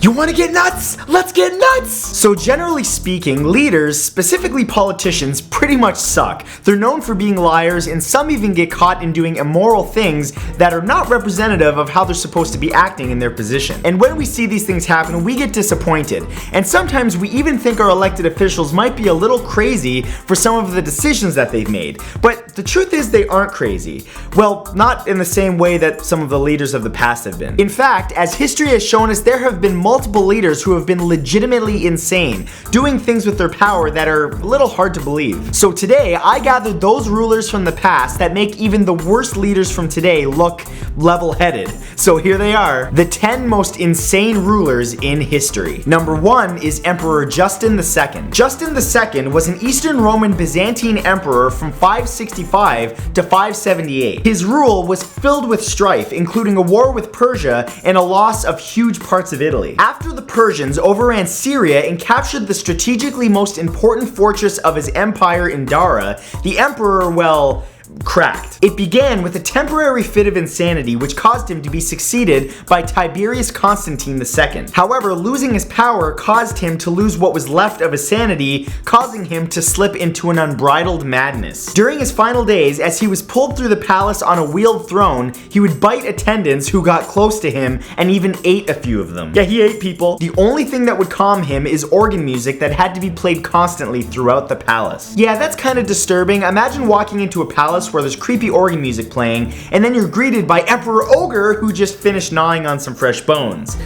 You wanna get nuts? Let's get nuts! So generally speaking, leaders, specifically politicians, pretty much suck. They're known for being liars, and some even get caught in doing immoral things that are not representative of how they're supposed to be acting in their position. And when we see these things happen, we get disappointed. And sometimes we even think our elected officials might be a little crazy for some of the decisions that they've made. But the truth is they aren't crazy. Well, not in the same way that some of the leaders of the past have been. In fact, as history has shown us, there have been multiple leaders who have been legitimately insane, doing things with their power that are a little hard to believe. So today, I gathered those rulers from the past that make even the worst leaders from today look level-headed. So here they are, the 10 most insane rulers in history. Number 1 is Emperor Justin II. Justin II was an Eastern Roman Byzantine emperor from 565 to 578. His rule was filled with strife, including a war with Persia and a loss of huge parts of Italy. After the Persians overran Syria and captured the strategically most important fortress of his empire in Dara, the emperor, well, cracked. It began with a temporary fit of insanity which caused him to be succeeded by Tiberius Constantine II. However, losing his power caused him to lose what was left of his sanity, causing him to slip into an unbridled madness. During his final days, as he was pulled through the palace on a wheeled throne, he would bite attendants who got close to him and even ate a few of them. Yeah, he ate people. The only thing that would calm him is organ music that had to be played constantly throughout the palace. Yeah, that's kind of disturbing. Imagine walking into a palace where there's creepy organ music playing, and then you're greeted by Emperor Ogre who just finished gnawing on some fresh bones.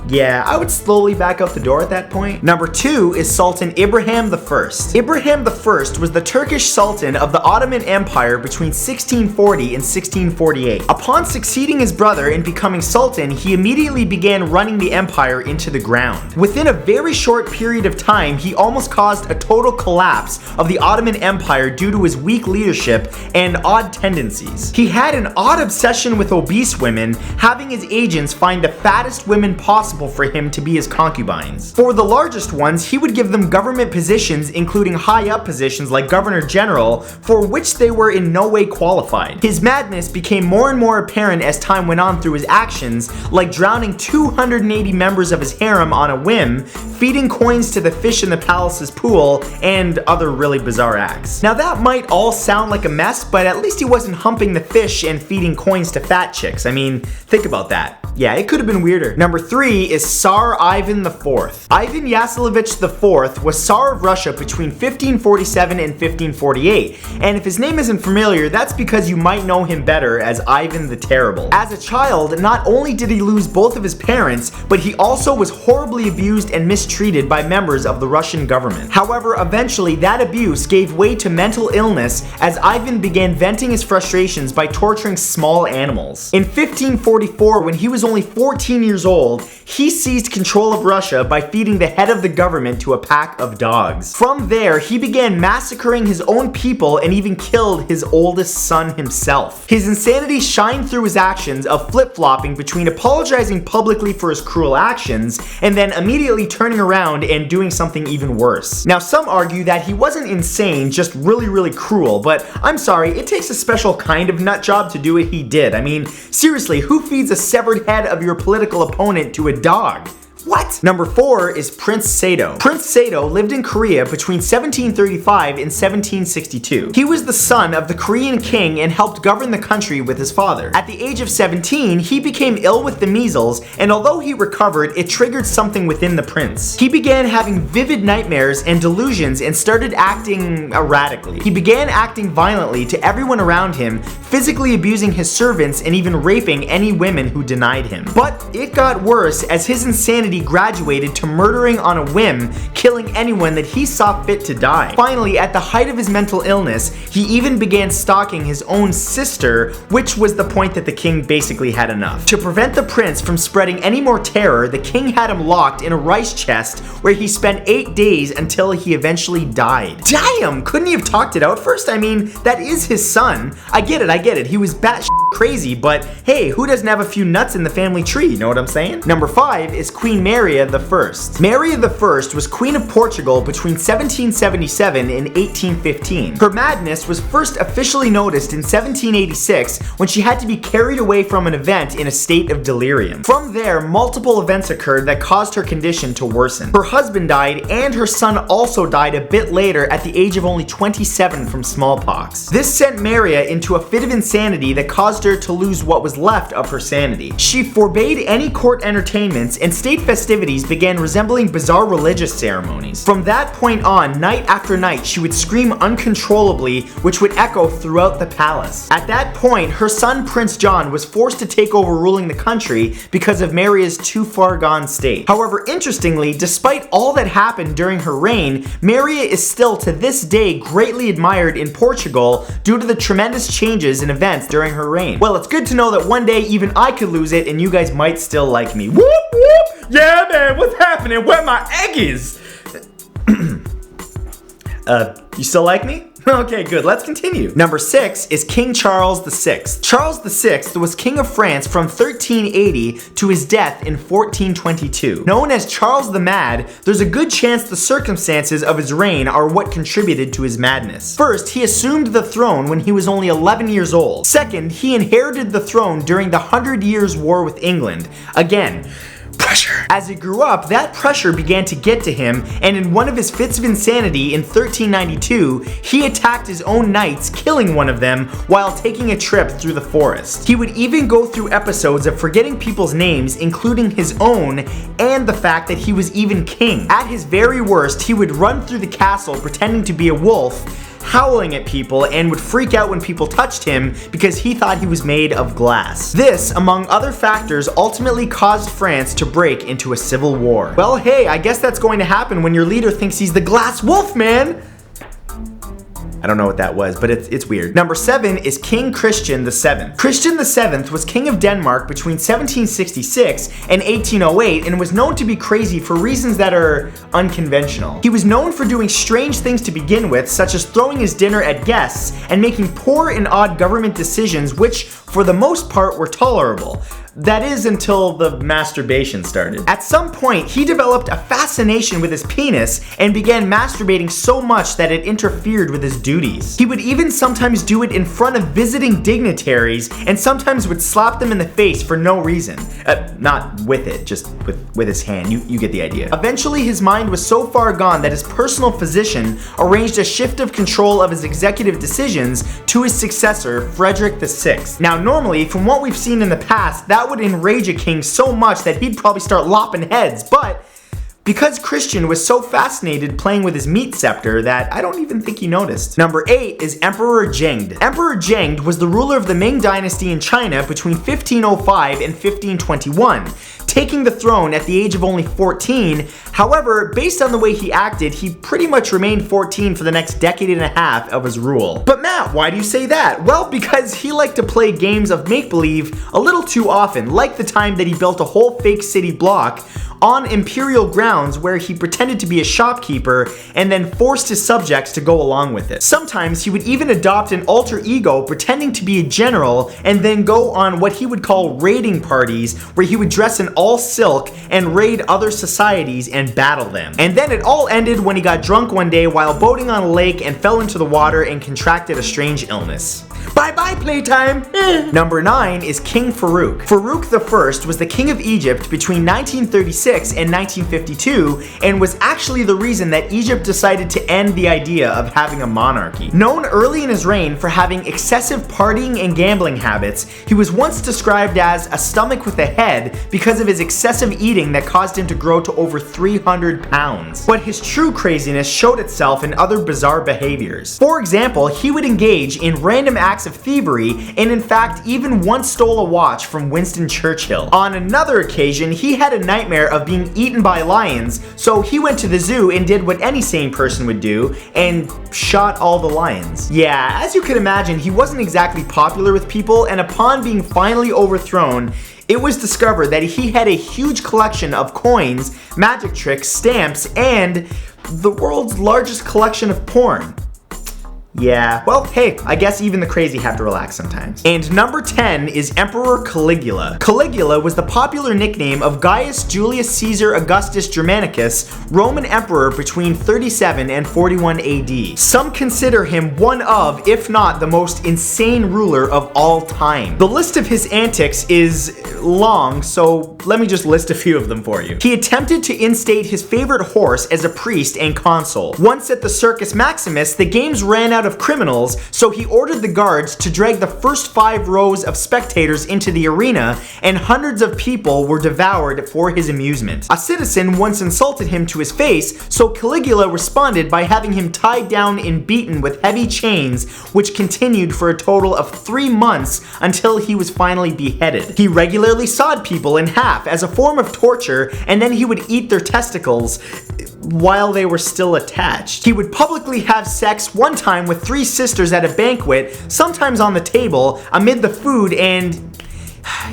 Yeah, I would slowly back out the door at that point. Number 2 is Sultan Abraham I. Abraham I was the Turkish Sultan of the Ottoman Empire between 1640 and 1648. Upon succeeding his brother and becoming Sultan, he immediately began running the empire into the ground. Within a very short period of time, he almost caused a total collapse of the Ottoman Empire due to his weak leadership and odd tendencies. He had an odd obsession with obese women, having his agents find the fattest women possible for him to be his concubines. For the largest ones, he would give them government positions, including high-up positions like Governor General, for which they were in no way qualified. His madness became more and more apparent as time went on through his actions, like drowning 280 members of his harem on a whim, feeding coins to the fish in the palace's pool, and other really bizarre acts. Now that might all sound like a mess, but at least he wasn't humping the fish and feeding coins to fat chicks. I mean, think about that. Yeah, it could have been weirder. Number 3 is Tsar Ivan IV. Ivan Yasilevich IV was Tsar of Russia between 1547 and 1548, and if his name isn't familiar, that's because you might know him better as Ivan the Terrible. As a child, not only did he lose both of his parents, but he also was horribly abused and mistreated by members of the Russian government. However, eventually that abuse gave way to mental illness as Ivan began venting his frustrations by torturing small animals. In 1544, when he was only 14 years old, he seized control of Russia by feeding the head of the government to a pack of dogs. From there, he began massacring his own people and even killed his oldest son himself. His insanity shined through his actions of flip-flopping between apologizing publicly for his cruel actions and then immediately turning around and doing something even worse. Now, some argue that he wasn't insane, just really cruel, but I'm sorry, it takes a special kind of nut job to do what he did. I mean, seriously, who feeds a severed head of your political opponent to a dog? What? Number 4 is Prince Sado. Prince Sado lived in Korea between 1735 and 1762. He was the son of the Korean king and helped govern the country with his father. At the age of 17, he became ill with the measles, and although he recovered, it triggered something within the prince. He began having vivid nightmares and delusions and started acting erratically. He began acting violently to everyone around him, physically abusing his servants and even raping any women who denied him. But it got worse as his insanity graduated to murdering on a whim, killing anyone that he saw fit to die. Finally, at the height of his mental illness, he even began stalking his own sister, which was the point that the king basically had enough. To prevent the prince from spreading any more terror, the king had him locked in a rice chest where he spent 8 days until he eventually died. Damn! Couldn't he have talked it out first? I mean, that is his son. I get it. He was batshit crazy, but hey, who doesn't have a few nuts in the family tree? You know what I'm saying? Number 5 is Queen Queen Maria I. Maria I was Queen of Portugal between 1777 and 1815. Her madness was first officially noticed in 1786 when she had to be carried away from an event in a state of delirium. From there, multiple events occurred that caused her condition to worsen. Her husband died, and her son also died a bit later at the age of only 27 from smallpox. This sent Maria into a fit of insanity that caused her to lose what was left of her sanity. She forbade any court entertainments, and state festivities began resembling bizarre religious ceremonies. From that point on, night after night, she would scream uncontrollably, which would echo throughout the palace. At that point, her son Prince John was forced to take over ruling the country because of Maria's too far gone state. However, interestingly, despite all that happened during her reign, Maria is still to this day greatly admired in Portugal due to the tremendous changes and events during her reign. Well, it's good to know that one day even I could lose it and you guys might still like me. Whoop whoop! Yeah man, what's happening? Where my egg is? You still like me? Okay, good. Let's continue. Number 6 is King Charles VI. Charles VI was King of France from 1380 to his death in 1422. Known as Charles the Mad, there's a good chance the circumstances of his reign are what contributed to his madness. First, he assumed the throne when he was only 11 years old. Second, he inherited the throne during the 100 Years' War with England. Again, pressure. As he grew up, that pressure began to get to him, and in one of his fits of insanity in 1392, he attacked his own knights, killing one of them while taking a trip through the forest. He would even go through episodes of forgetting people's names, including his own, and the fact that he was even king. At his very worst, he would run through the castle pretending to be a wolf, howling at people, and would freak out when people touched him because he thought he was made of glass. This, among other factors, ultimately caused France to break into a civil war. Well, hey, I guess that's going to happen when your leader thinks he's the glass wolf, man! I don't know what that was, but it's weird. Number 7 is King Christian VII. Christian VII was king of Denmark between 1766 and 1808 and was known to be crazy for reasons that are unconventional. He was known for doing strange things to begin with, such as throwing his dinner at guests and making poor and odd government decisions which, for the most part, were tolerable. That is until the masturbation started. At some point, he developed a fascination with his penis and began masturbating so much that it interfered with his duties. He would even sometimes do it in front of visiting dignitaries and sometimes would slap them in the face for no reason. Not with it, just with his hand. You get the idea. Eventually, his mind was so far gone that his personal physician arranged a shift of control of his executive decisions to his successor, Frederick VI. Now, normally, from what we've seen in the past, that would enrage a king so much that he'd probably start lopping heads, but because Christian was so fascinated playing with his meat scepter that I don't even think he noticed. Number 8 is Emperor Jank. Emperor Jank was the ruler of the Ming Dynasty in China between 1505 and 1521, taking the throne at the age of only 14. However, based on the way he acted, he pretty much remained 14 for the next decade and a half of his rule. But Matt, why do you say that? Well, because he liked to play games of make-believe a little too often, like the time that he built a whole fake city block on imperial grounds where he pretended to be a shopkeeper and then forced his subjects to go along with it. Sometimes he would even adopt an alter ego pretending to be a general and then go on what he would call raiding parties where he would dress in all silk and raid other societies and battle them. And then it all ended when he got drunk one day while boating on a lake and fell into the water and contracted a strange illness. Bye-bye playtime! Number 9 is King Farouk. Farouk I was the king of Egypt between 1936 and 1952 and was actually the reason that Egypt decided to end the idea of having a monarchy. Known early in his reign for having excessive partying and gambling habits, he was once described as a stomach with a head because of his excessive eating that caused him to grow to over 300 pounds. But his true craziness showed itself in other bizarre behaviors. For example, he would engage in random acts of thievery and in fact even once stole a watch from Winston Churchill. On another occasion, he had a nightmare of being eaten by lions, so he went to the zoo and did what any sane person would do and shot all the lions. Yeah, as you can imagine, he wasn't exactly popular with people, and upon being finally overthrown, it was discovered that he had a huge collection of coins, magic tricks, stamps, and the world's largest collection of porn. Yeah, well, hey, I guess even the crazy have to relax sometimes. And number 10 is Emperor Caligula. Caligula was the popular nickname of Gaius Julius Caesar Augustus Germanicus, Roman emperor between 37 and 41 AD. Some consider him one of, if not the most insane ruler of all time. The list of his antics is long, so let me just list a few of them for you. He attempted to instate his favorite horse as a priest and consul. Once at the Circus Maximus, the games ran out of criminals, so he ordered the guards to drag the first 5 rows of spectators into the arena, and hundreds of people were devoured for his amusement. A citizen once insulted him to his face, so Caligula responded by having him tied down and beaten with heavy chains, which continued for a total of 3 months until he was finally beheaded. He regularly sawed people in half as a form of torture, and then he would eat their testicles while they were still attached. He would publicly have sex one time with 3 sisters at a banquet, sometimes on the table, amid the food, and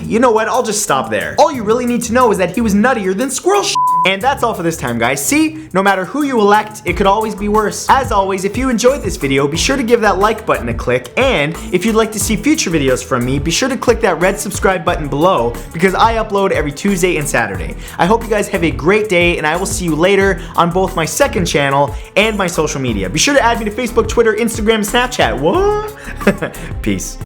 you know what, I'll just stop there. All you really need to know is that he was nuttier than squirrel shit. And that's all for this time, guys. See, no matter who you elect, it could always be worse. As always, if you enjoyed this video, be sure to give that like button a click, and if you'd like to see future videos from me, be sure to click that red subscribe button below, because I upload every Tuesday and Saturday. I hope you guys have a great day, and I will see you later on both my second channel and my social media. Be sure to add me to Facebook, Twitter, Instagram, Snapchat. What? Peace.